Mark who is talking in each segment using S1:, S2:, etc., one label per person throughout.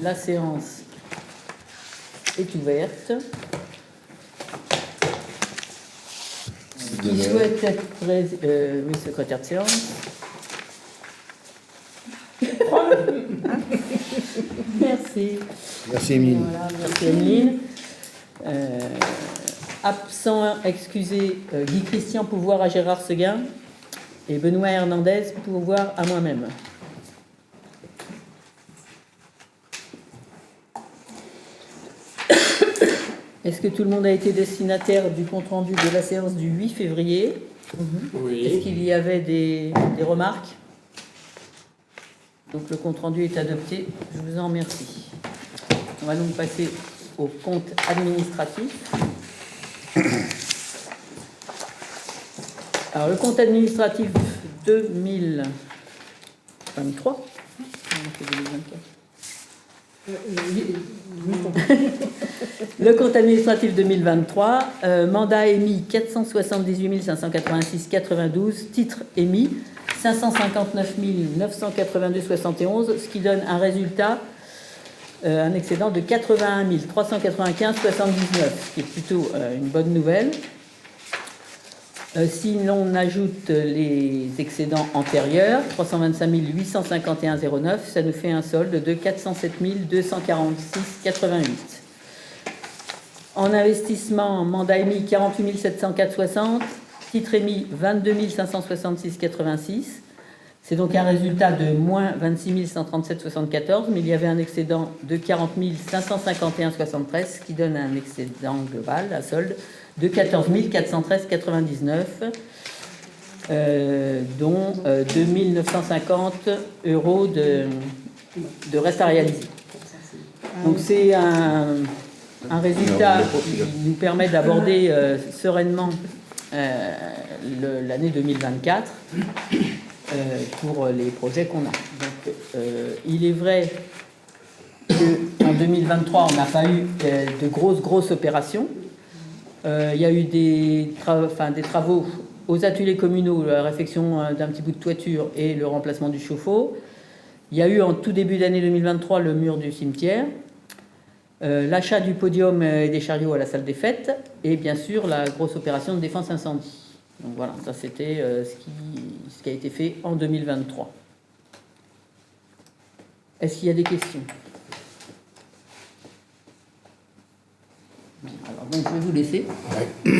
S1: La séance est ouverte. Qui souhaite être oui, secrétaire de séance. Merci.
S2: Merci Émile.
S1: Voilà, merci Émile. Absent, excusez, Guy Christian, pouvoir à Gérard Seguin. Et Benoît Hernandez, pouvoir à moi-même. Est-ce que tout le monde a été destinataire du compte-rendu de la séance du 8 février?
S3: Oui.
S1: Est-ce qu'il y avait des remarques? Donc le compte-rendu est adopté. Je vous en remercie. On va donc passer au compte administratif. Alors le compte administratif 2023. Le compte administratif 2023, mandat émis 478 586,92, titres émis 559 982,71, ce qui donne un résultat, un excédent de 81 395,79, ce qui est plutôt une bonne nouvelle. Si l'on ajoute les excédents antérieurs, 325 851,09, ça nous fait un solde de 407 246,88. En investissement, mandat émis 48 704,60, titre émis 22 566,86. C'est donc un résultat de moins 26 137,74, mais il y avait un excédent de 40 551,73, qui donne un excédent global, à solde, de 14 413,99, dont 2 950 € de reste à réaliser. Donc c'est un résultat qui nous permet d'aborder sereinement l'année 2024 pour les projets qu'on a. Donc il est vrai qu'en 2023, on n'a pas eu de grosses opérations. Il y a eu des travaux aux ateliers communaux, la réfection d'un petit bout de toiture et le remplacement du chauffe-eau. Il y a eu en tout début d'année 2023 le mur du cimetière, l'achat du podium et des chariots à la salle des fêtes, et bien sûr la grosse opération de défense incendie. Donc voilà, ça c'était ce qui a été fait en 2023. Est-ce qu'il y a des questions ? Alors, donc, je vais vous laisser.
S2: Ouais.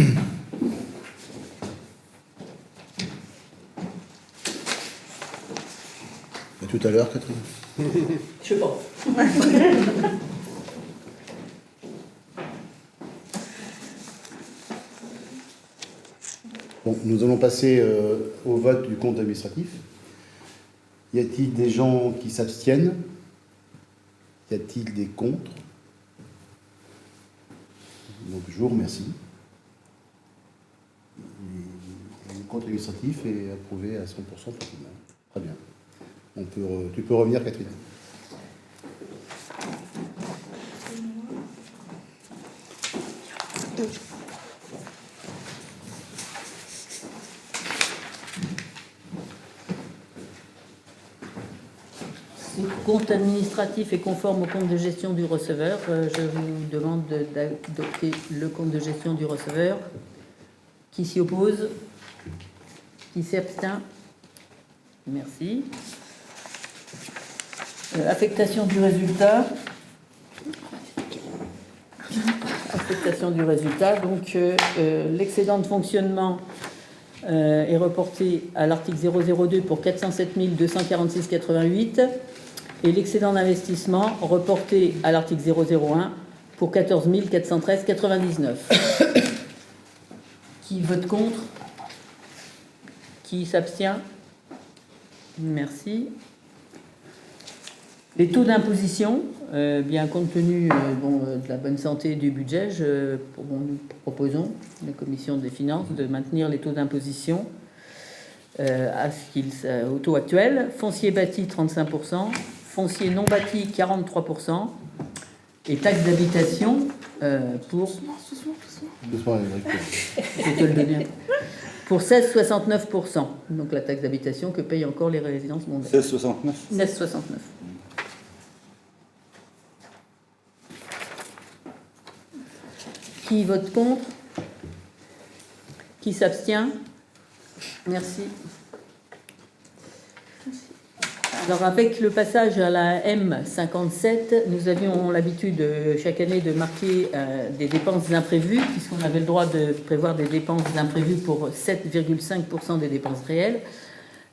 S2: À tout à l'heure, Catherine.
S1: Je sais pas.
S2: Bon, nous allons passer au vote du compte administratif. Y a-t-il des gens qui s'abstiennent? Y a-t-il des contre? Donc je vous remercie. Le compte administratif est approuvé à 100% facilement. Très bien. Tu peux revenir, Catherine.
S1: Le compte administratif est conforme au compte de gestion du receveur. Je vous demande d'adopter le compte de gestion du receveur. Qui s'y oppose? Qui s'abstient? Merci. Affectation du résultat. Affectation du résultat. Donc, l'excédent de fonctionnement est reporté à l'article 002 pour 407 246,88 et l'excédent d'investissement reporté à l'article 001 pour 14 413,99. Qui vote contre? Qui s'abstient? Merci. Les taux d'imposition, bien compte tenu de la bonne santé du budget, nous proposons, la Commission des finances, de maintenir les taux d'imposition au taux actuel. Foncier bâti, 35%, foncier non bâti, 43%, et taxe d'habitation pour... Je te le donner. Pour 16,69%. Donc la taxe d'habitation que payent encore les résidences mondaines.
S3: 16,69.
S1: 16,69. Qui vote contre? Qui s'abstient? Merci. Alors avec le passage à la M57, nous avions l'habitude chaque année de marquer des dépenses imprévues, puisqu'on avait le droit de prévoir des dépenses imprévues pour 7,5% des dépenses réelles.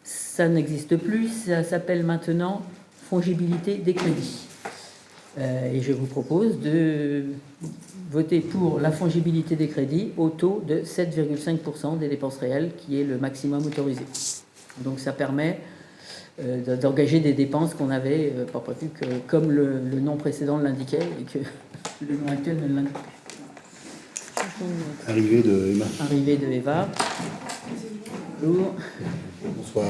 S1: Ça n'existe plus, ça s'appelle maintenant fongibilité des crédits. Et je vous propose de voter pour la fongibilité des crédits au taux de 7,5% des dépenses réelles, qui est le maximum autorisé. Donc ça permet d'engager des dépenses qu'on n'avait pas prévues, comme le nom précédent l'indiquait et que le nom actuel ne l'indique pas.
S2: Arrivée de Emma.
S1: Arrivée de Eva. Bonjour.
S2: Bonsoir.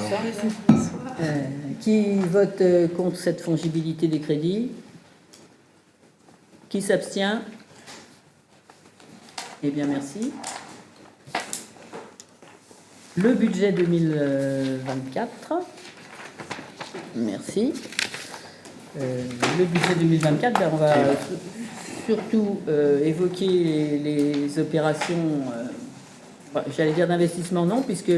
S1: Qui vote contre cette fongibilité des crédits? Qui s'abstient? Eh bien, merci. Le budget 2024. Merci. Le budget 2024, ben, on va surtout évoquer les opérations, j'allais dire d'investissement, non, puisque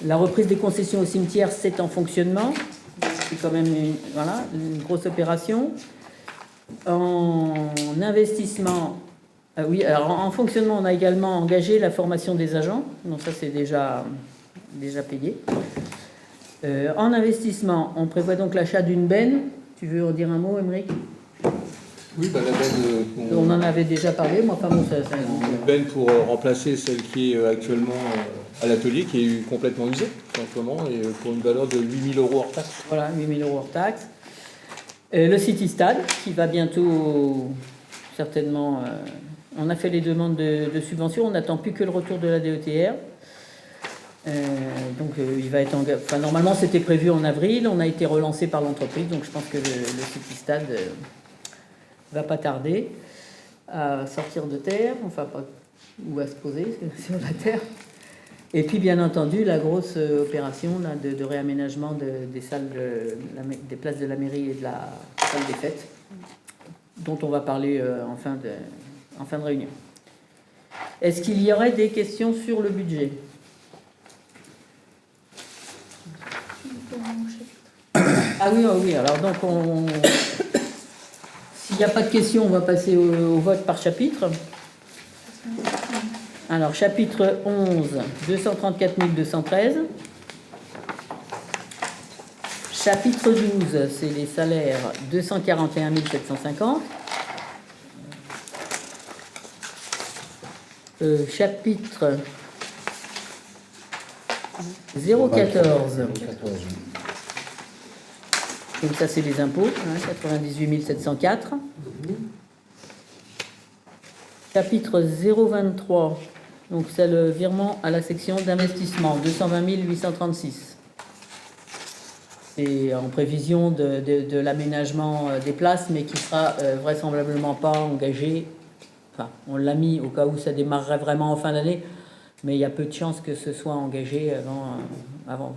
S1: la reprise des concessions au cimetière, c'est en fonctionnement. C'est quand même une grosse opération. En investissement, oui, alors en fonctionnement, on a également engagé la formation des agents. Donc ça, c'est déjà payé. En investissement, on prévoit donc l'achat d'une benne. Tu veux en dire un mot, Émeric?
S3: Oui, la benne.
S1: On en avait déjà parlé. Moi, enfin bon, ça
S3: une benne pour remplacer celle qui est actuellement à l'atelier, qui est complètement usée, tout simplement, et pour une valeur de 8 000 € hors taxe.
S1: Voilà, 8 000 € hors taxe. Le City Stade, qui va bientôt, certainement... on a fait les demandes de subvention, on n'attend plus que le retour de la DETR. Donc il va être enfin, normalement c'était prévu en avril, on a été relancé par l'entreprise, donc je pense que le City Stade va pas tarder à sortir de terre, enfin pas ou à se poser sur la terre. Et puis bien entendu la grosse opération là, de réaménagement des salles des places de la mairie et de la salle des fêtes, dont on va parler en fin de réunion. Est-ce qu'il y aurait des questions sur le budget? Ah oui, alors donc s'il n'y a pas de questions, on va passer au vote par chapitre. Alors, chapitre 11, 234 213. Chapitre 12, c'est les salaires, 241 750. Chapitre 014. Donc ça, c'est les impôts, 98 704. Chapitre 023, donc c'est le virement à la section d'investissement, 220 836. Et en prévision de l'aménagement des places, mais qui sera vraisemblablement pas engagé. Enfin, on l'a mis au cas où ça démarrerait vraiment en fin d'année, mais il y a peu de chances que ce soit engagé avant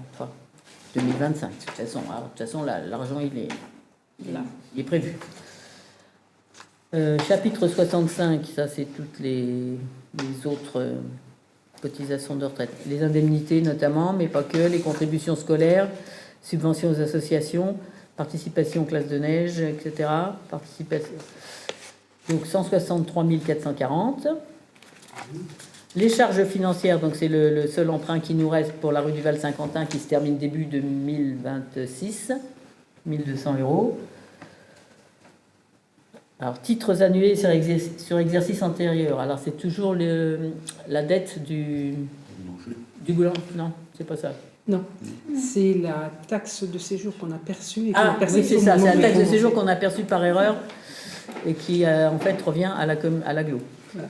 S1: 2025. De toute façon, l'argent, il est prévu. Chapitre 65, ça c'est toutes les autres cotisations de retraite. Les indemnités notamment, mais pas que, les contributions scolaires, subventions aux associations, participation aux classes de neige, etc. Participation. Donc 163 440. Les charges financières, donc c'est le seul emprunt qui nous reste pour la rue du Val-Saint-Quentin qui se termine début 2026, 1200 €. Alors, titres annulés sur exercice antérieur. Alors, c'est toujours la dette du boulanger. Non, c'est pas ça.
S4: Non, c'est la taxe de séjour qu'on a perçue.
S1: Oui, c'est ça, c'est la taxe de séjour qu'on a perçue par erreur et qui, en fait, revient à l'agglo.
S4: Voilà.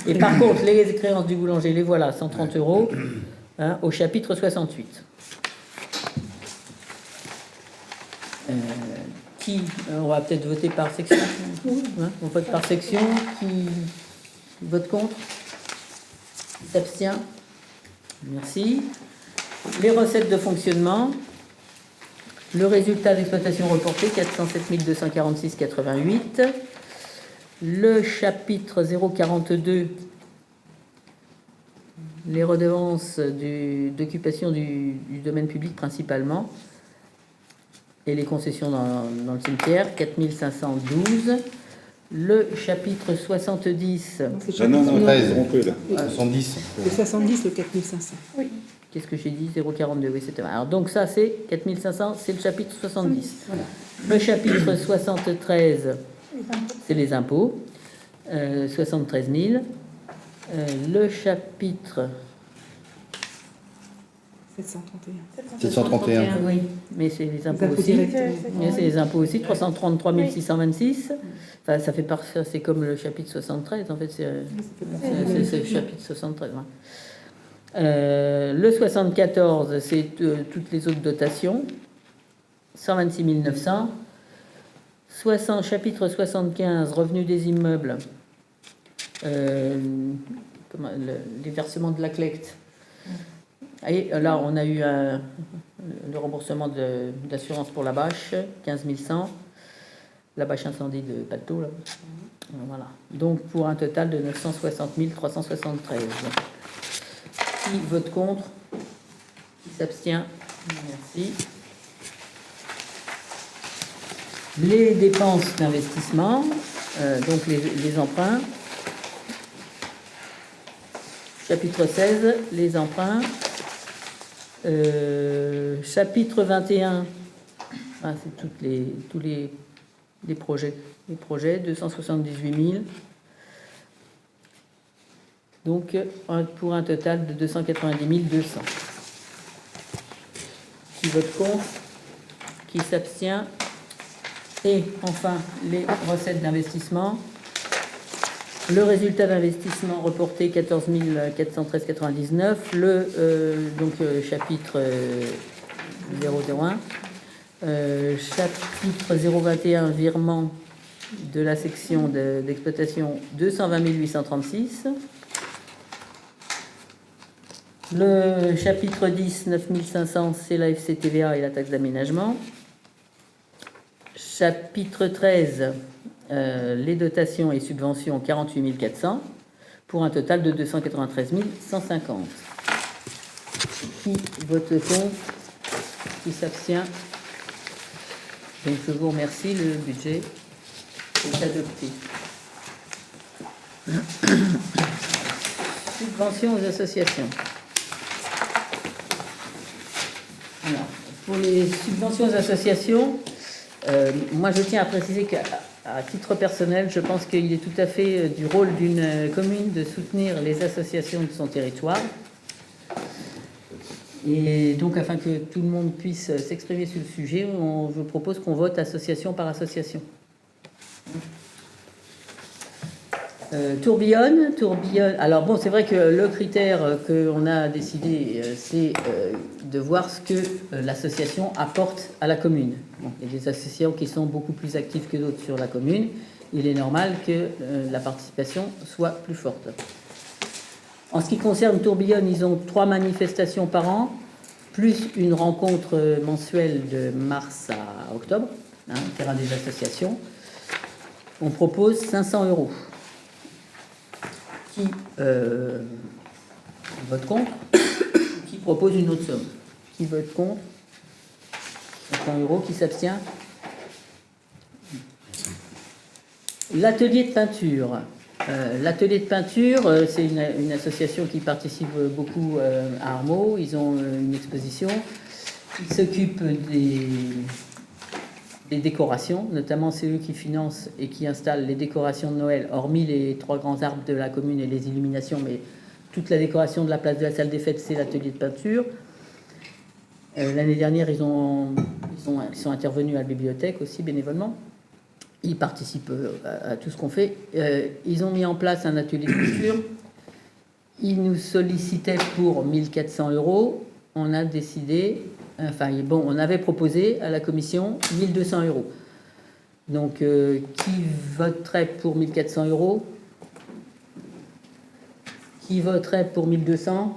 S1: Et par contre, les créances du boulanger, les voilà, 130 € au chapitre 68. On va peut-être voter par section. On vote par section. Qui vote contre? Qui s'abstient? Merci. Les recettes de fonctionnement. Le résultat d'exploitation reporté, 407 246,88. Le chapitre 042, les redevances d'occupation du domaine public principalement, et les concessions dans le cimetière, 4512. Le chapitre 70,
S2: Non, 13.
S3: trompé, là.
S2: 70.
S4: Le 70, le 4500.
S1: qu'est-ce que j'ai dit? 042, oui, c'était vrai. Alors, donc ça, c'est 4500, c'est le chapitre 70. Le chapitre 73, c'est les impôts, 73 000. Le chapitre
S4: 731.
S2: 731.
S1: oui, mais c'est les impôts
S4: impôts
S1: aussi.
S4: directs.
S1: Mais c'est les impôts aussi, 333 626. Enfin, ça fait c'est comme le chapitre 73, en fait, c'est le chapitre 73. Ouais. Le 74, c'est toutes les autres dotations, 126 900. Chapitre 75, revenus des immeubles, les versements de la collecte. Et là, on a eu le remboursement d'assurance pour la bâche, 15 100. La bâche incendie de Pato, là. Voilà. Donc, pour un total de 960 373. Qui vote contre? Qui s'abstient? Merci. Les dépenses d'investissement, donc les emprunts. Chapitre 16, les emprunts. Chapitre 21, c'est tous les projets. Les projets, 278 000. Donc, pour un total de 290 200. Qui vote contre? Qui s'abstient? Et enfin, les recettes d'investissement. Le résultat d'investissement reporté 14 413,99. Chapitre 001. Chapitre 021, virement de la section d'exploitation, 220 836. Le chapitre 10, 9 500, c'est la FCTVA et la taxe d'aménagement. Chapitre 13, les dotations et subventions, 48 400, pour un total de 293 150. Qui vote contre? Qui s'abstient? Donc je vous remercie, le budget est adopté. Subventions aux associations. Alors, pour les subventions aux associations, moi je tiens à préciser qu'à titre personnel, je pense qu'il est tout à fait du rôle d'une commune de soutenir les associations de son territoire. Et donc, afin que tout le monde puisse s'exprimer sur le sujet, je propose qu'on vote association par association. Tourbillonne. Alors bon, c'est vrai que le critère qu'on a décidé, c'est de voir ce que l'association apporte à la commune. Bon, il y a des associations qui sont beaucoup plus actives que d'autres sur la commune. Il est normal que la participation soit plus forte. En ce qui concerne Tourbillonne, ils ont 3 manifestations par an, plus une rencontre mensuelle de mars à octobre, terrain des associations. On propose 500 €. Qui vote contre? Qui propose une autre somme? Qui vote contre? 500 €. Qui s'abstient? L'atelier de peinture. L'atelier de peinture, c'est une association qui participe beaucoup à Armeau. Ils ont une exposition. Ils s'occupent des décorations, notamment c'est eux qui financent et qui installent les décorations de Noël, hormis les 3 grands arbres de la commune et les illuminations, mais toute la décoration de la place de la salle des fêtes, c'est l'atelier de peinture. L'année dernière, ils sont intervenus à la bibliothèque aussi bénévolement. Ils participent à tout ce qu'on fait. Ils ont mis en place un atelier de couture. Ils nous sollicitaient pour 1 400 €. On a décidé, on avait proposé à la commission 1 200 €. Donc, qui voterait pour 1 400 €? Qui voterait pour 1 200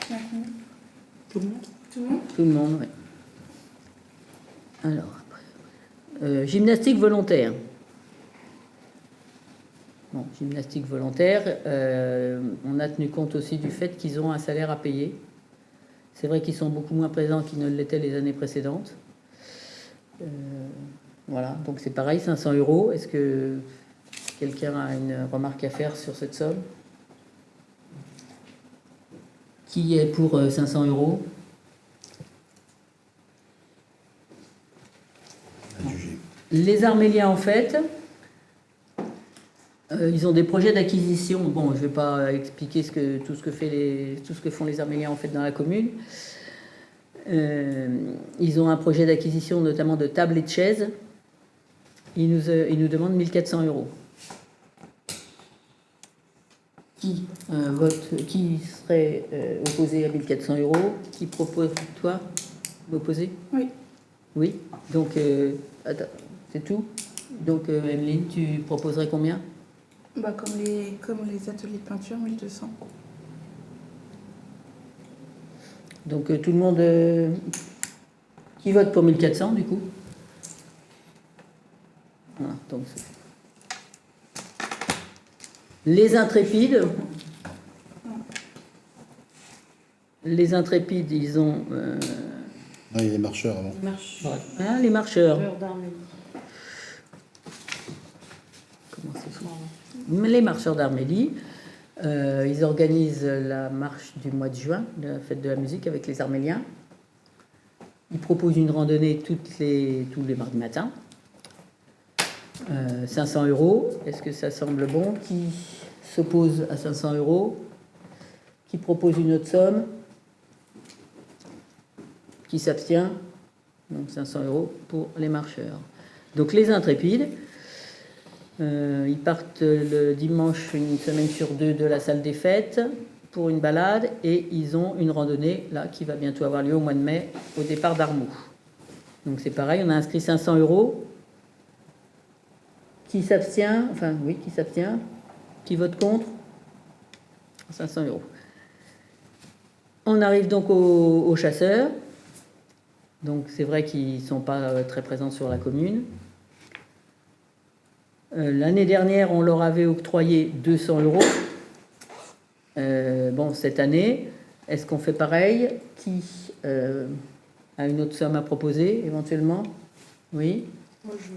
S1: €?
S4: Tout le monde.
S1: Tout le monde, oui. Gymnastique volontaire. Bon, gymnastique volontaire, on a tenu compte aussi du fait qu'ils ont un salaire à payer. C'est vrai qu'ils sont beaucoup moins présents qu'ils ne l'étaient les années précédentes. Voilà, donc c'est pareil, 500 euros. Est-ce que quelqu'un a une remarque à faire sur cette somme? Qui est pour 500 euros?
S2: À juger.
S1: Les Arméliens, en fait, ils ont des projets d'acquisition. Bon, je ne vais pas expliquer tout ce que font les Arméliens en fait dans la commune. Ils ont un projet d'acquisition notamment de tables et de chaises. Ils nous demandent 1400 euros. Qui serait opposé à 1400 euros? Qui propose, toi, d'opposer?
S5: Oui.
S1: Oui. Donc, attends, c'est tout. Donc, Emeline, tu proposerais combien?
S5: Bah, comme les ateliers de peinture, 1200.
S1: Donc, tout le monde... qui vote pour 1400, du coup? Voilà, donc... Les intrépides... Les intrépides, ils ont...
S2: Non, il y a les marcheurs avant.
S1: Ah, les marcheurs. Comment c'est? Les marcheurs d'Armélie. Ils organisent la marche du mois de juin, la fête de la musique avec les Arméliens. Ils proposent une randonnée tous les mardis matins. 500 euros. Est-ce que ça semble bon? Qui s'oppose à 500 euros? Qui propose une autre somme? Qui s'abstient? Donc 500 euros pour les marcheurs. Donc les intrépides, ils partent le dimanche, une semaine sur deux, de la salle des fêtes pour une balade, et ils ont une randonnée là qui va bientôt avoir lieu au mois de mai au départ d'Armoux. Donc c'est pareil, on a inscrit 500 euros. Qui s'abstient? Enfin oui, qui s'abstient? Qui vote contre? 500 euros. On arrive donc aux chasseurs. Donc c'est vrai qu'ils ne sont pas très présents sur la commune. L'année dernière, on leur avait octroyé 200 euros. Bon, cette année, est-ce qu'on fait pareil? Qui a une autre somme à proposer, éventuellement? Oui?
S6: Moi, je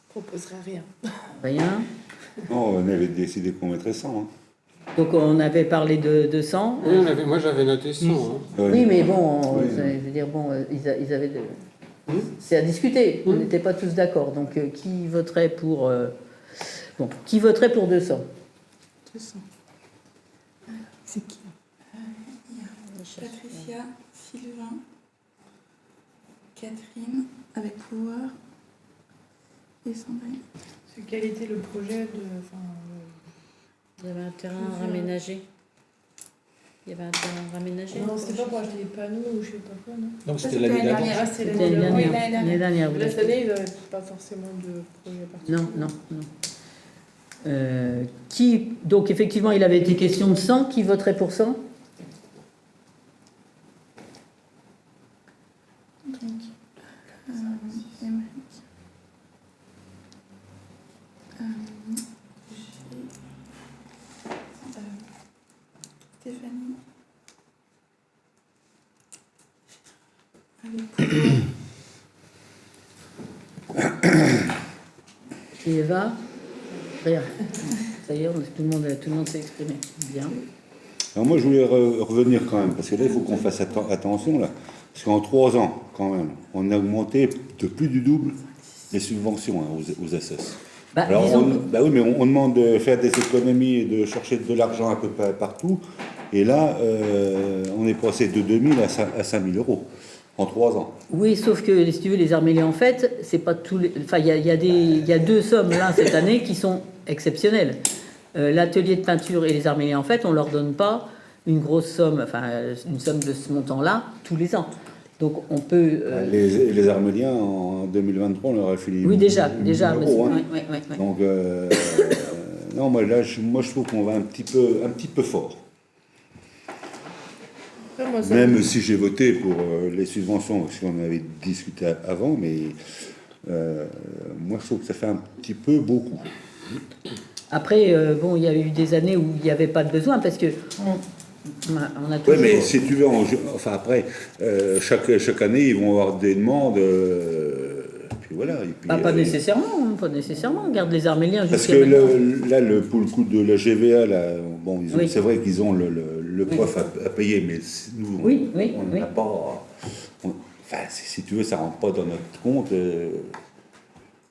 S6: proposerai rien.
S1: Rien?
S7: Non, on avait décidé qu'on mettrait 100. Hein.
S1: Donc on avait parlé de 200.
S8: Oui, moi j'avais noté 100. Hein.
S1: Oui, mais bon,
S7: Oui.
S1: je veux dire, bon, ils avaient... C'est à discuter. On n'était pas tous d'accord. Donc qui voterait pour... Bon, qui voterait pour 200?
S5: 200. C'est qui? Patricia, Sylvain, Catherine, avec pouvoir, et Sandrine.
S6: Quel était le projet de...
S9: Il y avait un terrain raménagé. Il y avait un terrain raménagé.
S6: Non, c'était pas pour acheter des panneaux ou je sais pas quoi, non?
S3: Non,
S5: Ça,
S3: c'était l'année
S5: l'année
S3: d'avant.
S5: dernière.
S6: Ah, c'était
S1: C'était
S6: l'année
S1: l'année
S6: dernière.
S1: dernière.
S6: Mais là, cette année, ils n'avaient pas forcément de projet particulier.
S1: Non. Donc effectivement, il avait été question de 100. Qui voterait pour 100?
S5: Donc, Émeric. Stéphanie. Avec pouvoir.
S1: Et Eva? Rien. Ça y est, tout le monde s'est exprimé. Bien.
S7: Alors moi, je voulais revenir quand même, parce que là, il faut qu'on fasse attention, là. Parce qu'en 3 ans, quand même, on a augmenté de plus du double les subventions hein, aux SS.
S1: Bah,
S7: Alors,
S1: disons-
S7: oui, mais on demande de faire des économies et de chercher de l'argent un peu partout. Et là, on est passé de 2000 à 5000 euros en 3 ans.
S1: Oui, sauf que, si tu veux, les Arméliens, en fait, c'est pas tous les... Enfin, il y a 2 sommes, là, cette année, qui sont exceptionnelles. L'atelier de peinture et les Arméliens, en fait, on leur donne pas une grosse somme, enfin, une somme de ce montant-là, tous les ans. Donc, on peut...
S7: Les Arméliens, en 2023, on leur a filé...
S1: oui, déjà,
S7: 1 000
S1: mais
S7: euros, hein.
S1: oui.
S7: Donc, non, moi, là, je trouve qu'on va un petit peu fort.
S6: Après, moi, ça
S7: Même si j'ai voté pour les subventions, parce qu'on avait discuté avant, mais moi, je trouve que ça fait un petit peu beaucoup.
S1: Après, bon, il y a eu des années où il n'y avait pas de besoin parce que on a
S7: Oui,
S1: toujours...
S7: mais si tu veux, enfin après, chaque année, ils vont avoir des demandes, puis voilà. Et puis,
S1: pas nécessairement, hein, pas nécessairement. Regarde les Arméliens
S7: parce
S1: jusqu'à
S7: que
S1: maintenant.
S7: pour le coup de la GVA, là, bon,
S1: Oui.
S7: c'est vrai qu'ils ont le prof à payer, mais nous,
S1: Oui,
S7: on n'a pas... Enfin, si tu veux, ça rentre pas dans notre compte. Il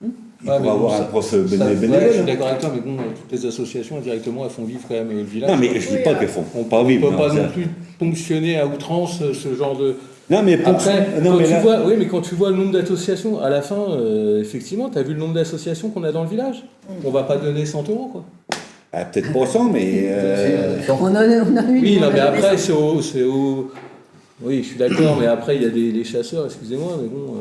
S3: Ouais,
S7: pourrait
S3: mais
S7: avoir
S3: bon,
S7: un prof
S3: ça,
S7: bénévole.
S3: ouais, je suis d'accord avec toi, mais bon, toutes les associations, indirectement, elles font vivre quand même le village.
S7: Non, mais je dis pas qu'elles font pas
S3: On
S7: vivre.
S3: ne peut pas
S7: ça-
S3: non plus ponctionner à outrance ce genre de...
S7: Non, mais
S3: Après,
S7: non, mais là-
S3: oui, mais quand tu vois le nombre d'associations, à la fin, effectivement, tu as vu le nombre d'associations qu'on a dans le village. On va pas donner 100 euros, quoi.
S7: Ah, peut-être pas 100, mais...
S1: On a eu
S3: Oui, non, mais
S1: on a
S3: après,
S1: des-
S3: c'est au... Oui, je suis d'accord, mais après, il y a les chasseurs, excusez-moi, mais bon...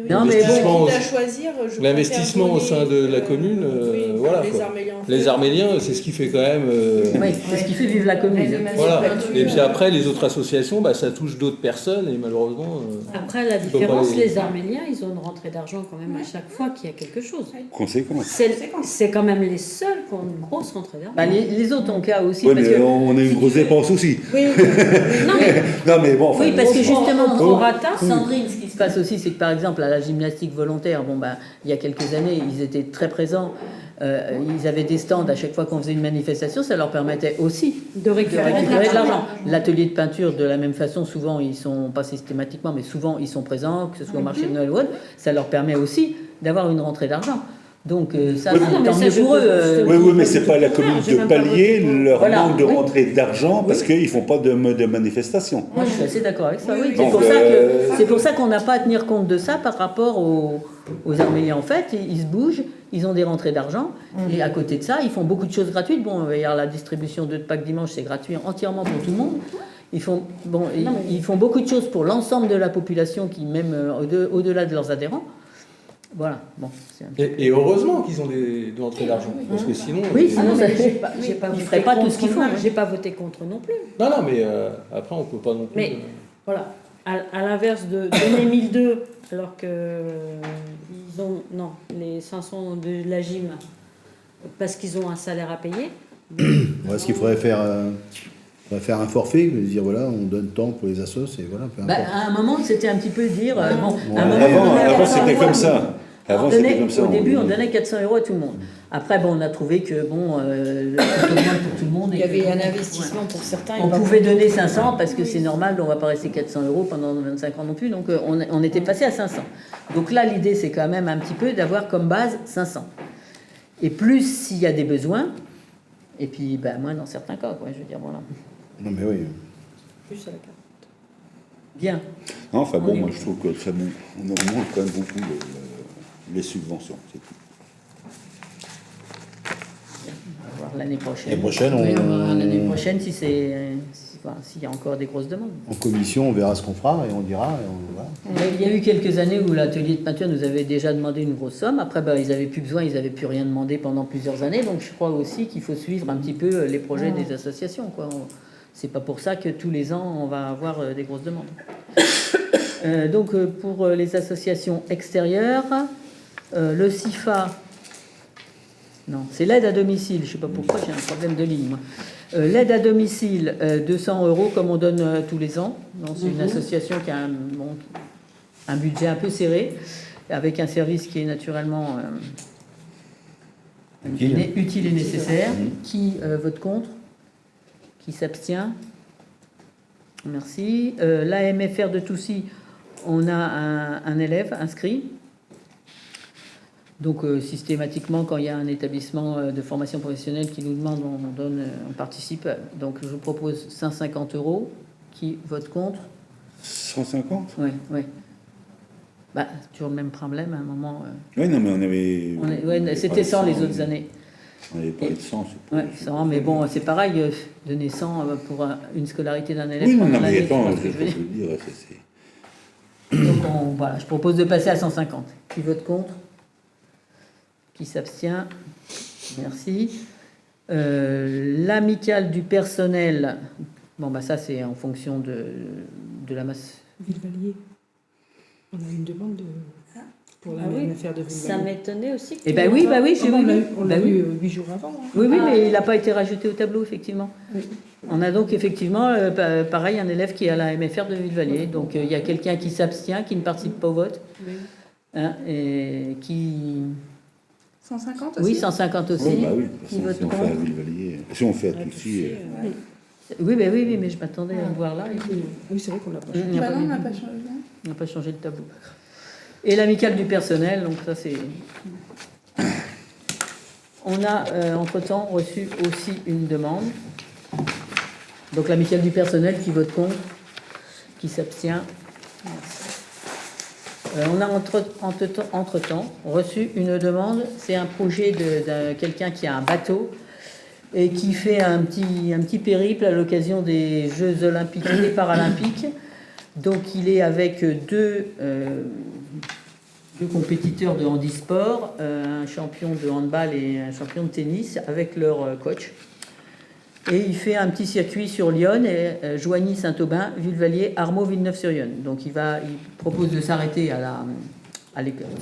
S1: Non, mais
S3: L'investissement
S6: quitte à
S3: aussi.
S6: choisir, je
S3: L'investissement
S6: préfère
S3: au sein de la
S6: donner,
S3: commune,
S6: oui,
S3: voilà,
S6: les
S3: quoi.
S6: Arméliens.
S3: Les Arméliens, c'est ce qui fait quand même...
S1: Oui, c'est ce qui fait vivre la commune.
S3: Voilà. Et puis après, les autres associations, bah, ça touche d'autres personnes, et malheureusement...
S9: Après, la
S3: peux pas
S9: différence,
S3: les-
S9: les Arméliens, ils ont une rentrée d'argent quand même à chaque fois qu'il y a quelque chose.
S7: Conséquence.
S9: C'est quand même les seuls qui ont une grosse rentrée d'argent.
S1: Bah, les autres ont cas aussi.
S7: Oui,
S1: parce
S7: mais
S1: que,
S7: on a une grosse dépense aussi.
S9: Oui, non, mais,
S7: Non, mais bon, enfin,
S1: oui, parce que justement,
S9: au prorata,
S1: Sandrine, ce qui se passe aussi, c'est que par exemple, à la gymnastique volontaire, bon, bah, il y a quelques années, ils étaient très présents. Ils avaient des stands à chaque fois qu'on faisait une manifestation, ça leur permettait aussi
S9: de
S1: de
S9: récupérer
S1: récupérer de l'argent. L'atelier de peinture, de la même façon, souvent, ils sont, pas systématiquement, mais souvent, ils sont présents, que ce soit au marché de Noël ou autre, ça leur permet aussi d'avoir une rentrée d'argent. Donc, ça,
S7: Oui,
S1: c'est
S9: mais
S1: tant
S9: ça,
S1: mieux
S9: je
S1: pour
S9: peux-
S1: eux.
S7: Oui, oui, mais c'est pas à la commune
S9: J'ai
S7: de
S9: même pas
S7: pallier
S9: voté pour.
S7: leur
S1: Voilà,
S7: manque de
S1: oui.
S7: rentrée d'argent parce qu'ils font pas de manifestation.
S1: Moi, je suis assez d'accord avec ça.
S5: Oui,
S1: Oui,
S5: oui.
S1: c'est
S7: Donc,
S1: pour ça que c'est pour ça qu'on n'a pas à tenir compte de ça par rapport aux Arméliens. En fait, ils se bougent, ils ont des rentrées d'argent, et à côté de ça, ils font beaucoup de choses gratuites. Bon, il y a la distribution de Pâques dimanche, c'est gratuit entièrement pour tout le monde. Ils font ils font beaucoup de choses pour l'ensemble de la population, qui même au-delà de leurs adhérents. Voilà. Bon. C'est un petit peu-
S3: Et heureusement qu'ils ont des rentrées d'argent, parce que sinon...
S1: Oui,
S9: Ah
S1: sinon
S9: non,
S1: ça
S9: mais
S1: fait.
S9: j'ai pas
S1: Ils
S9: voté
S1: feraient pas tout
S9: contre
S1: ce qu'ils font.
S9: non, j'ai pas voté contre non plus.
S3: Non, mais après, on peut pas non plus...
S9: Mais voilà, à l'inverse de donner 1002, alors que ils ont les 500 de la gym parce qu'ils ont un salaire à payer.
S2: Ouais, ce qu'il faudrait faire, on va faire un forfait, dire voilà, on donne tant pour les assos et voilà, peu
S1: Bah,
S2: importe.
S1: à un moment, c'était un petit peu dire. Bon, à un moment,
S7: Avant,
S1: on donnait
S7: avant
S1: 400
S7: c'était
S1: euros à
S7: comme
S1: tout le
S7: ça.
S1: monde.
S7: Avant,
S1: On
S7: c'était
S1: donnait-
S7: comme ça.
S1: Au début, on donnait 400 euros à tout le monde. Après, bon, on a trouvé que bon, tout le monde pour tout le monde.
S5: Il
S1: et
S5: y avait
S1: que,
S5: un
S1: bon,
S5: investissement pour certains.
S1: On pouvait donner 500 parce que c'est normal, on va pas rester 400 euros pendant 25 ans non plus. Donc on était passé à 500. Donc là, l'idée, c'est quand même un petit peu d'avoir comme base 500. Et plus s'il y a des besoins, et puis ben, moins dans certains cas, quoi, je veux dire, voilà.
S2: Non mais oui.
S9: Plus à la carte.
S1: Bien.
S7: Non, enfin bon,
S1: On y
S7: moi
S1: va.
S7: je trouve que ça on augmente quand même beaucoup les subventions. C'est tout.
S1: On va voir l'année prochaine.
S2: L'année prochaine,
S1: Oui,
S2: on-
S1: on va voir l'année prochaine si c'est. Voilà, s'il y a encore des grosses demandes.
S2: En commission, on verra ce qu'on fera et on dira. Et voilà.
S1: Il y a eu quelques années où l'atelier de peinture nous avait déjà demandé une grosse somme. Après, ben, ils n'avaient plus besoin, ils n'avaient plus rien demandé pendant plusieurs années. Donc je crois aussi qu'il faut suivre un petit peu les projets des associations, quoi. C'est pas pour ça que tous les ans, on va avoir des grosses demandes. Donc pour les associations extérieures, le CIFA, non, c'est l'aide à domicile. Je ne sais pas pourquoi, j'ai un problème de ligne, moi. L'aide à domicile, 200 euros comme on donne tous les ans. C'est une association qui a un budget un peu serré, avec un service qui est naturellement utile et nécessaire. Qui vote contre? Qui s'abstient? Merci. L'AMFR de Toussy, on a un élève inscrit. Donc systématiquement, quand il y a un établissement de formation professionnelle qui nous demande, on participe. Donc je vous propose 150 euros. Qui vote contre?
S7: 150
S1: Oui, oui. Bah, toujours le même problème à un moment.
S7: Oui, non, mais on avait.
S1: C'était 100 les autres années.
S7: On avait parlé de 100. c'est
S1: Ouais,
S7: pas-
S1: 100, mais bon, c'est pareil, donner 100 pour une scolarité d'un élève.
S7: Oui, non,
S1: pendant
S7: non, mais
S1: l'année, tu
S7: attends,
S1: vois
S7: je
S1: ce que je veux dire.
S7: veux dire, c'est.
S1: Donc voilà, je propose de passer à 150. Qui vote contre? Qui s'abstient? Merci. L'amicale du personnel, bon bah ça c'est en fonction de la masse.
S4: Villevalier. On a une demande de. pour la
S9: Ah oui,
S4: même affaire de
S9: Ça
S4: Vulvalier.
S9: m'étonait aussi.
S1: Eh ben oui, j'ai vu.
S4: On l'a
S1: Bah oui.
S4: eu 8 jours avant. Hein.
S1: Oui,
S9: Ah.
S1: mais il n'a pas été rajouté au tableau, effectivement.
S4: Oui.
S1: On a donc effectivement, pareil, un élève qui est à la MFR de Villevalier. Donc il y a quelqu'un qui s'abstient, qui ne participe pas au vote,
S4: Oui.
S1: hein, et qui...
S5: 150 aussi.
S1: Oui, 150 aussi.
S7: Oui, bah oui, de toute
S1: Qui
S7: façon,
S1: vote
S7: si on fait
S1: contre.
S7: à Villevalier, si on fait à Toussy,
S1: Oui, mais je m'attendais à le voir là. Et puis,
S4: Oui, c'est vrai qu'on l'a pas
S1: il n'y a
S5: Bah
S1: pas
S5: non, on
S1: mis-
S5: n'a pas changé. Non.
S1: on n'a pas changé de tableau. Et l'amicale du personnel, donc ça c'est... On a entre-temps reçu aussi une demande. Donc l'amicale du personnel qui vote contre, qui s'abstient. On a entre-temps reçu une demande, c'est un projet de quelqu'un qui a un bateau et qui fait un petit périple à l'occasion des Jeux olympiques et paralympiques. Donc il est avec deux compétiteurs de handisport, un champion de handball et un champion de tennis, avec leur coach. Et il fait un petit circuit sur Lyon, et Joigny, Saint-Aubin, Villevalier, Armeau, Villeneuve-sur-Yonne. Donc il propose de s'arrêter à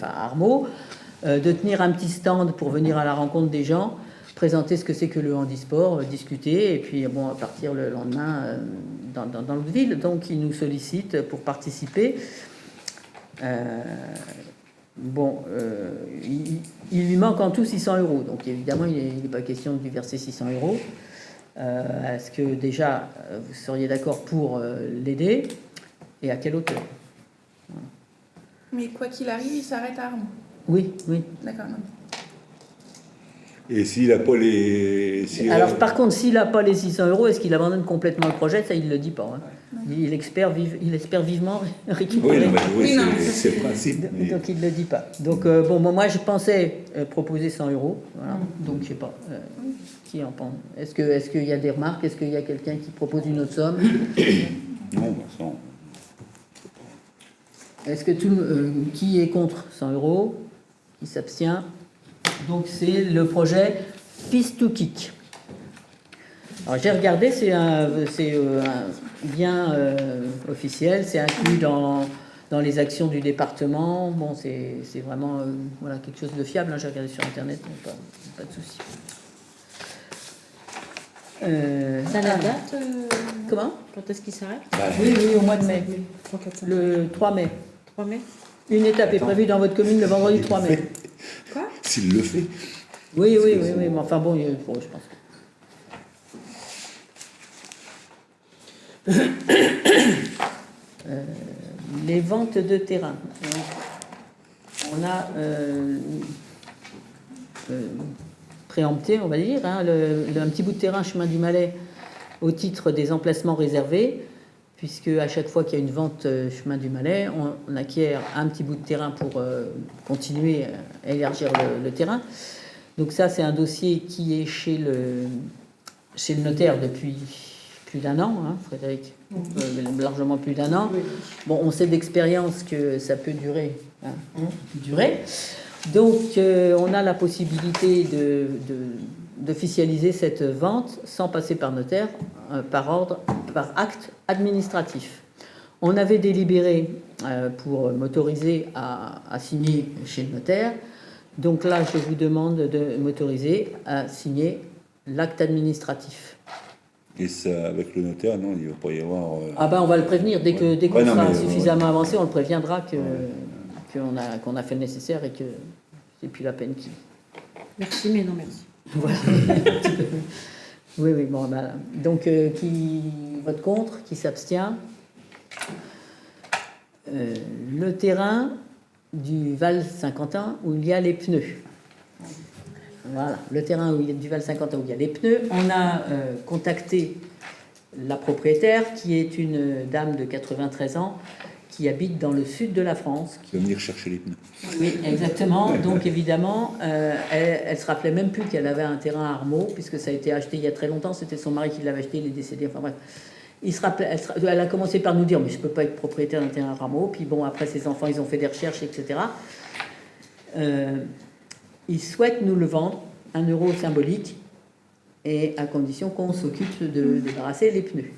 S1: Armeau, de tenir un petit stand pour venir à la rencontre des gens, présenter ce que c'est que le handisport, discuter, et puis bon, partir le lendemain dans l'autre ville. Donc il nous sollicite pour participer. Il lui manque en tout 600 €. Donc évidemment, il n'est pas question de lui verser 600 €. Est-ce que déjà vous seriez d'accord pour l'aider et à quelle hauteur?
S5: Mais quoi qu'il arrive, il s'arrête à Armand.
S1: Oui.
S5: D'accord. Non.
S7: et s'il n'a pas les...
S1: Alors par contre, s'il n'a pas les 600 €, est-ce qu'il abandonne complètement le projet? Ça, il ne le dit pas. Hein. Il espère vivement récupérer.
S7: Oui, non, mais oui,
S5: Oui, non,
S7: c'est le principe. mais-
S1: Donc il ne le dit pas. Donc moi je pensais proposer 100 €. Voilà. Donc je sais pas qui en pense. Est-ce qu'il y a des remarques? Est-ce qu'il y a quelqu'un qui propose une autre somme?
S7: Non, bah, ça,
S1: Est-ce que qui est contre 100 €? Qui s'abstient? Donc c'est le projet Fist to Kick. Alors j'ai regardé, c'est un bien officiel, c'est inclus dans les actions du département. Bon, c'est vraiment voilà, quelque chose de fiable. Hein, j'ai regardé sur internet, donc pas de souci.
S9: Ça la date
S1: Comment?
S9: Quand est-ce qu'il s'arrête?
S1: Oui, au mois de mai.
S4: 3, 4, 5.
S1: Le 3 mai.
S9: 3 mai?
S1: Une étape est prévue dans votre commune le vendredi 3 mai.
S7: S'il le fait.
S1: Oui, mais enfin bon, je pense. Les ventes de terrain. On a préempté, on va dire, hein, un petit bout de terrain chemin du Malais au titre des emplacements réservés, puisque à chaque fois qu'il y a une vente chemin du Malais, on acquiert un petit bout de terrain pour continuer à élargir le terrain. Donc ça, c'est un dossier qui est chez le notaire depuis plus d'1 an, hein, Frédéric, largement plus d'1 an. Bon, on sait d'expérience que ça peut durer. Donc, on a la possibilité d'officialiser cette vente sans passer par notaire, par acte administratif. On avait délibéré pour m'autoriser à signer chez le notaire. Donc là, je vous demande de m'autoriser à signer l'acte administratif.
S7: Et ça, avec le notaire, non, il ne va pas y avoir...
S1: Ah ben, on va le prévenir. Dès qu'on
S7: Ouais, non,
S1: sera
S7: mais,
S1: suffisamment avancé, on le préviendra qu'on a fait le nécessaire et que c'est plus la peine qu'il...
S9: Merci, mais non merci.
S1: Voilà. Oui, bon, ben, donc qui vote contre, qui s'abstient. Le terrain du Val Saint-Quentin où il y a les pneus. Voilà, le terrain du Val Saint-Quentin où il y a les pneus. On a contacté la propriétaire qui est une dame de 93 ans qui habite dans le sud de la France.
S7: Qui va venir chercher les pneus.
S1: Oui, exactement. Donc évidemment, elle se rappelait même plus qu'elle avait un terrain à Armeau, puisque ça a été acheté il y a très longtemps. C'était son mari qui l'avait acheté, il est décédé. Enfin bref, elle a commencé par nous dire, mais je peux pas être propriétaire d'un terrain à Armeau. Puis bon, après ses enfants, ils ont fait des recherches, etc. Ils souhaitent nous le vendre, 1 € symbolique, et à condition qu'on s'occupe de débarrasser les pneus.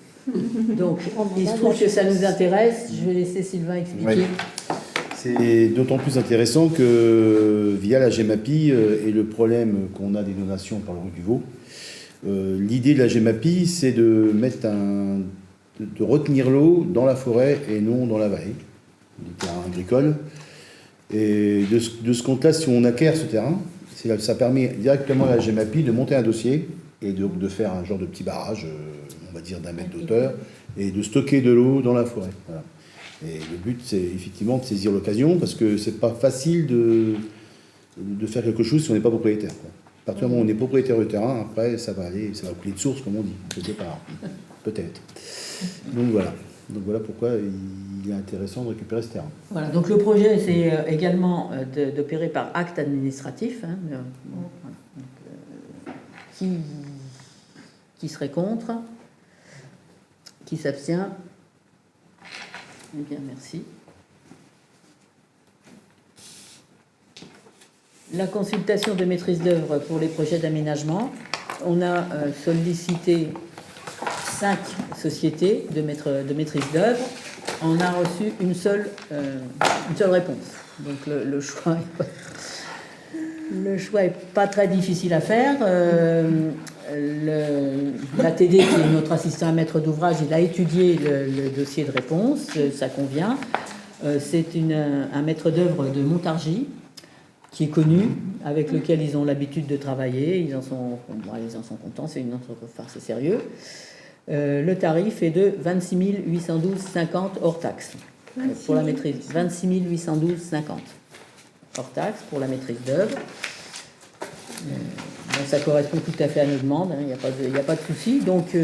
S1: Donc, il se trouve que ça nous intéresse. Je vais laisser Sylvain expliquer.
S2: Oui. C'est d'autant plus intéressant que via la GEMAPI et le problème qu'on a des donations par le Rue l'idée de la GEMAPI, c'est de retenir l'eau dans la forêt et non dans la vallée, des terrains agricoles. Et de ce compte-là, si on acquiert ce terrain, ça permet directement à la GEMAPI de monter un dossier et de faire un genre de petit barrage, on va dire d'1 mètre d'auteur, et de stocker de l'eau dans la forêt. Voilà. Et le but, c'est effectivement de saisir l'occasion, parce que c'est pas facile de faire quelque chose si on n'est pas propriétaire, quoi. À partir du moment où on est propriétaire du terrain, après, ça va couler de source, comme on dit, au départ. Peut-être. Donc voilà pourquoi il est intéressant de récupérer ce terrain.
S1: Voilà, donc le projet, c'est également d'opérer par acte administratif. Hein, voilà. Donc, qui serait contre? Qui s'abstient? Eh bien, merci. La consultation de maîtrise d'œuvre pour les projets d'aménagement. On a sollicité 5 sociétés de maîtrise d'œuvre. On a reçu une seule réponse. Donc le choix est pas très difficile à faire. L'ATD, qui est notre assistant à maître d'ouvrage, il a étudié le dossier de réponse, ça convient. C'est un maître d'œuvre de Montargis, qui est connu, avec lequel ils ont l'habitude de travailler. Ils en sont contents, c'est une entreprise assez sérieux. Le tarif est de 26 812,50 hors taxe pour la maîtrise. 26 812,50 hors taxe pour la maîtrise d'œuvre. Bon, ça correspond tout à fait à nos demandes, il n'y a pas de souci. Donc,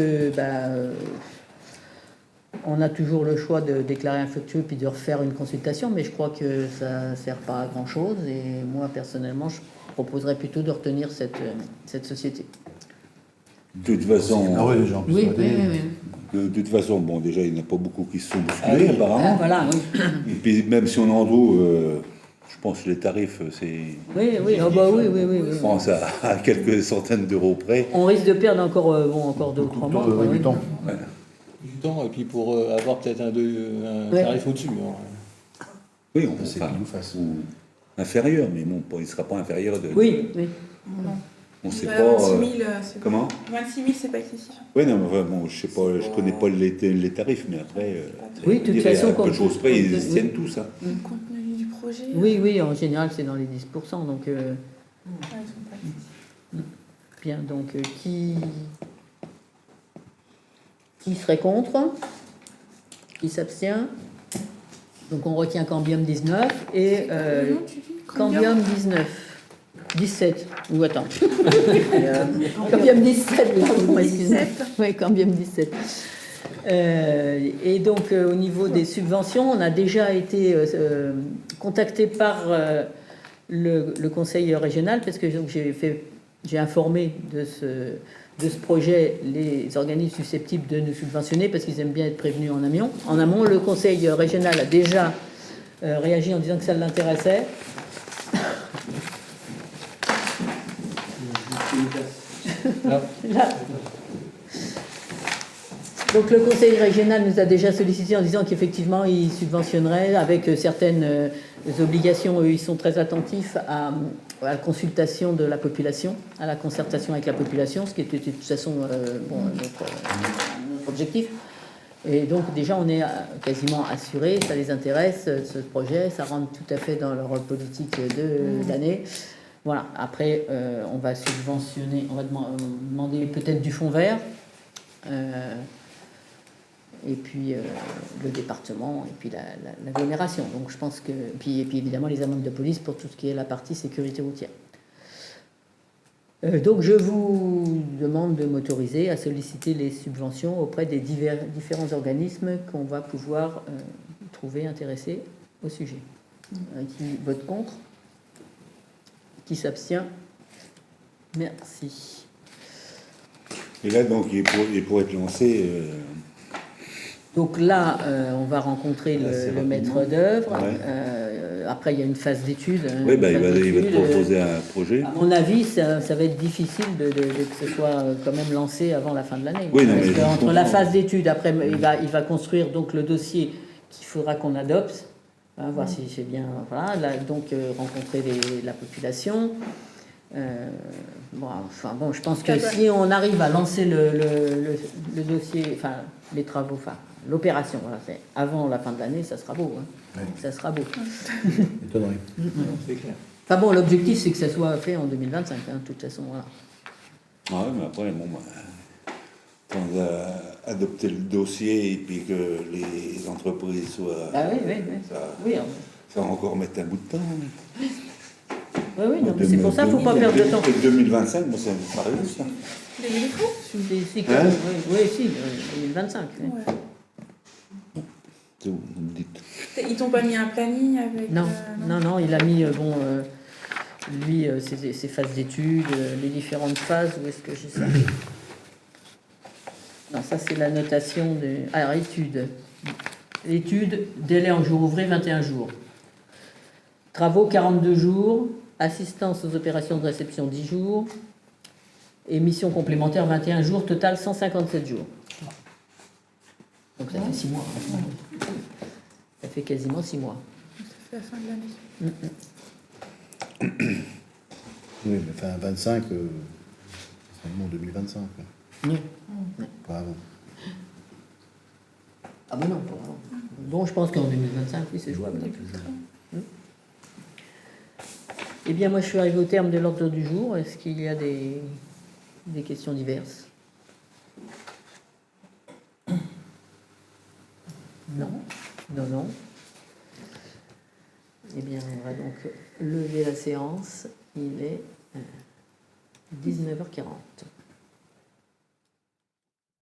S1: on a toujours le choix de déclarer infructueux puis de refaire une consultation, mais je crois que ça ne sert pas à grand-chose. Et moi, personnellement, je proposerais plutôt de retenir cette société.
S7: De toute façon,
S1: Oui.
S7: De toute façon, bon, déjà, il n'y en a pas beaucoup qui se sont bousculés, apparemment.
S1: Voilà, oui.
S7: Et puis, même si on en trouve, je pense que les tarifs, c'est...
S1: Oui.
S7: Je pense à quelques centaines d'euros près.
S1: On risque de perdre encore 2 ou 3 mois.
S2: Du temps.
S7: Ouais.
S3: Du temps, et puis pour avoir peut-être un tarif au-dessus. Hein.
S7: Oui,
S2: C'est
S7: enfin,
S2: qu'il nous fasse.
S7: ou inférieur, mais bon, il ne sera pas inférieur de...
S1: Oui.
S7: On ne sait pas...
S5: 26 000, c'est
S7: comment
S5: 26 000, c'est pas excessif.
S7: Oui, non, mais enfin, bon, je sais pas, je connais pas les tarifs, mais après...
S1: Oui, de toute façon...
S7: peu de choses près, ils tiennent tous, ça.
S5: Compte tenu du projet.
S1: Oui, en général, c'est dans les 10%. Donc,
S5: Ils sont pas excessifs.
S1: bien, donc, qui serait contre? Qui s'abstient? Donc, on retient Cambium 19 et
S5: Non, tu dis
S1: Cambium 19. 17. Ou attends. Cambium 17, là, vous m'excusez. Oui, Cambium 17. Et donc, au niveau des subventions, on a déjà été contacté par le conseil régional, parce que j'ai informé de ce projet les organismes susceptibles de nous subventionner, parce qu'ils aiment bien être prévenus en amont. En amont, le conseil régional a déjà réagi en disant que ça l'intéressait. Là. Donc le conseil régional nous a déjà sollicité en disant qu'effectivement il subventionnerait avec certaines obligations. Eux, ils sont très attentifs à la consultation de la population, à la concertation avec la population, ce qui était de toute façon notre objectif. Et donc déjà on est quasiment assuré, ça les intéresse ce projet, ça rentre tout à fait dans leur politique d'année. Voilà, après, on va subventionner, on va demander peut-être du fonds vert, et puis le département, et puis l'agglomération. Donc je pense que. Et puis évidemment les amendes de police pour tout ce qui est la partie sécurité routière. Donc je vous demande de m'autoriser à solliciter les subventions auprès des différents organismes qu'on va pouvoir trouver intéressés au sujet. Qui vote contre? Qui s'abstient? Merci.
S7: Et là, donc, il pour être lancé...
S1: Donc là, on va rencontrer le maître d'œuvre.
S7: Ouais.
S1: Après, il y a une phase d'étude.
S7: Oui, il va te proposer un projet.
S1: À mon avis, ça va être difficile que ce soit quand même lancé avant la fin de l'année.
S7: Oui,
S1: parce qu'entre la phase d'étude, après, il va construire donc le dossier qu'il faudra qu'on adopte. Hein, voir si c'est bien. Voilà, là, donc rencontrer la population. Bon, enfin bon, je pense que si on arrive à lancer le dossier, enfin les travaux, enfin l'opération, voilà, c'est avant la fin de l'année, ça sera beau. Hein.
S2: Ouais.
S1: Ça sera beau.
S2: Étonnerie.
S3: C'est clair.
S1: Enfin bon, l'objectif c'est que ça soit fait en 2025, hein, de toute façon. Voilà.
S7: Ah ouais, mais après, bon, quand on a adopté le dossier et puis que les entreprises soient.
S1: Ah oui, oui, oui.
S7: Ça,
S1: Oui,
S7: ça va encore mettre un bout de temps.
S1: oui, oui, non, mais c'est pour ça qu'il ne faut pas perdre de temps.
S7: 2025, moi, ça me paraît juste.
S5: Les électros
S7: Hein?
S1: Oui, si, 2025. Oui.
S5: Ouais.
S7: Vous me dites.
S5: Ils t'ont pas mis un planning avec.
S1: Non, il a mis, lui, ses phases d'études, les différentes phases, où est-ce que j'ai ça? Non, ça c'est la notation de... Alors, études. Études, délai en jours ouvrés, 21 jours. Travaux, 42 jours. Assistance aux opérations de réception, 10 jours. Et mission complémentaire, 21 jours. Total, 157 jours. Donc ça fait 6 mois. Ça fait quasiment 6 mois.
S5: Ça fait la fin de l'année.
S2: Oui, mais enfin, 25, c'est vraiment 2025. Quoi.
S1: Oui.
S2: Pas avant.
S1: Ah ben non, pas vraiment. Bon, je pense qu'en 2025, oui, c'est jouable. Eh bien, moi, je suis arrivé au terme de l'ordre du jour. Est-ce qu'il y a des questions diverses? Non. Non. Eh bien, on va donc lever la séance. Il est 19h40.